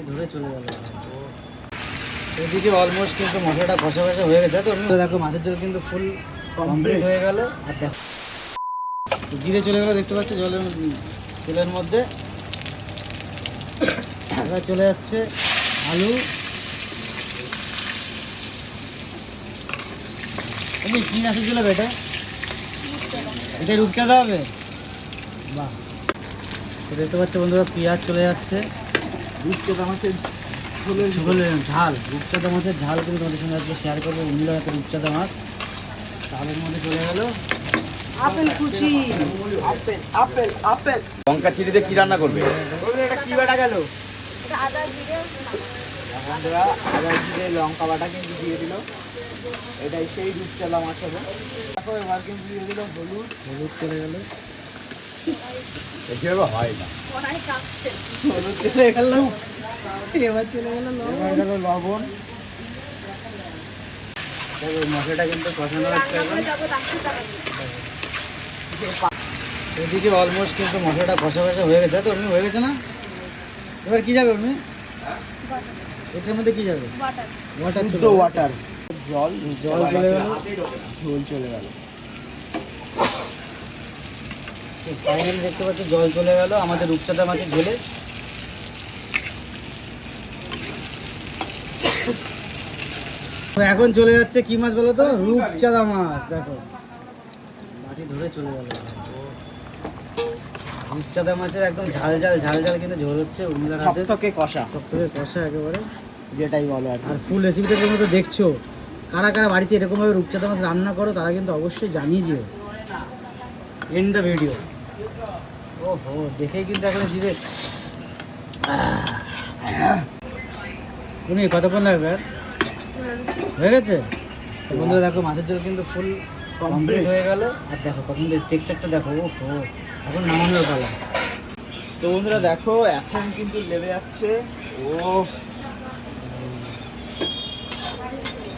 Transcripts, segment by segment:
ধরে চলে গেল। এদিকে অলমোস্ট কিন্তু মশলাটা কষা কষা হয়ে গেছে। তো দেখো মাছের ঝোল কিন্তু ফুল কমপ্লিট হয়ে গেল। আর দেখো জিরে চলে গেল, দেখতে পাচ্ছ জলের তেলের মধ্যে। এবার চলে যাচ্ছে আলু। তুমি কি মাছের ঝোল হবে এটা? এটা রূপচাঁদা হবে। বাহ, তো দেখতে পাচ্ছ বন্ধুরা পেঁয়াজ চলে যাচ্ছে। রূপচাঁদা মাছের ঝোলের ঝাল, রূপচাঁদা মাছের ঝাল কিন্তু তোমাদের সঙ্গে আজকে শেয়ার করবো। উমরা একটা রূপচাঁদা মাছ তালের মধ্যে চলে গেল। আপেল কুচি, আপেল আপেল আপেল। লঙ্কা চিড়িতে কি রান্না করবে? এটা কি বাটা গেল? এটা আদা জিরে বন্ধুরা আদা জিরে লঙ্কা বাটা কিন্তু দিয়ে দিল। এটাই সেই রূপচাঁদা মাছ হবে। দেখো এবার কিন্তু দিয়ে দিল হলুদ। হলুদ চলে গেল। এভাবে হয় না। কড়াই কাঁপছে। হলুদ চলে গেল। এবার চলে গেল এবার গেল লবণ। দেখো মশলাটা কিন্তু কষানো হচ্ছে রান্না এখন। করে যাবো ডাক্তার দেখাতে। এদিকে অলমোস্ট কিন্তু মশলাটা কষা কষা হয়ে গেছে। তো উর্মি হয়ে গেছে না? এবার কি যাবে উর্মি? এটার মধ্যে কি যাবে? বাটার। ওয়াটার শুদ্ধ চলে গেল। ওয়াটার। জল জল চলে গেল। ঝোল চলে গেল। ফাইনালি দেখতে পাচ্ছ জল চলে গেল আমাদের রূপচাঁদা মাছের ঝোলে। তো এখন চলে যাচ্ছে কি মাছ বলো তো? রূপচাঁদা মাছ। দেখো মাটি ধরে চলে গেল। রূপচাঁদা মাছের একদম ঝাল ঝাল ঝাল ঝাল কিন্তু ঝোল হচ্ছে উর্মিলার হাতে। সবথেকে কষা, সব থেকে কষা একেবারে, যেটাই বলো আর কি। আর ফুল রেসিপিটা তোমরা তো দেখছো। কারা কারা বাড়িতে এরকমভাবে রূপচাঁদা মাছ রান্না করো তারা কিন্তু অবশ্যই জানিয়ে দিও ইন দ্য ভিডিও। ওহো, দেখেই কিন্তু এখন জিভে তুমি কতক্ষণ লাগবে আর? হয়ে গেছে। তো বন্ধুরা দেখো মাছের ঝোল কিন্তু ফুল কমপ্লিট হয়ে গেল। আর দেখো কখন টেক্সচারটা দেখো। ওহো, এখন নামানোর পালা। তো বন্ধুরা দেখো এখন কিন্তু লেবে যাচ্ছে। ও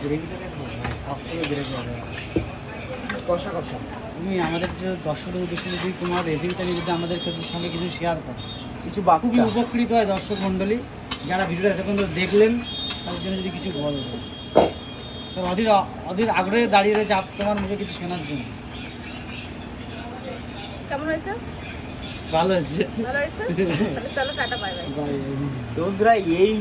গ্রেভিটা দেখো, সব থেকে গ্রেভি হবে। কষা কষা। তুমি আমাদের যে দর্শকদের উদ্দেশ্যে যদি তোমার রেসিপিটা নিয়ে যদি আমাদের সঙ্গে কিছু শেয়ার করো, কিছু খুবই বাকুবি উপকৃত হয় দর্শক মণ্ডলী যারা ভিডিওটা এতক্ষণ ধরে দেখলেন। তাদের জন্য যদি কিছু বলো, তো অধীর অধীর আগ্রহে দাঁড়িয়ে রয়েছে তোমার মুখে কিছু শোনার জন্য। কেমন হয়েছে? ভালো হচ্ছে। ভালো হয়েছে? তাহলে চলো টাটা বাই বাই। বাই। বন্ধুরা এই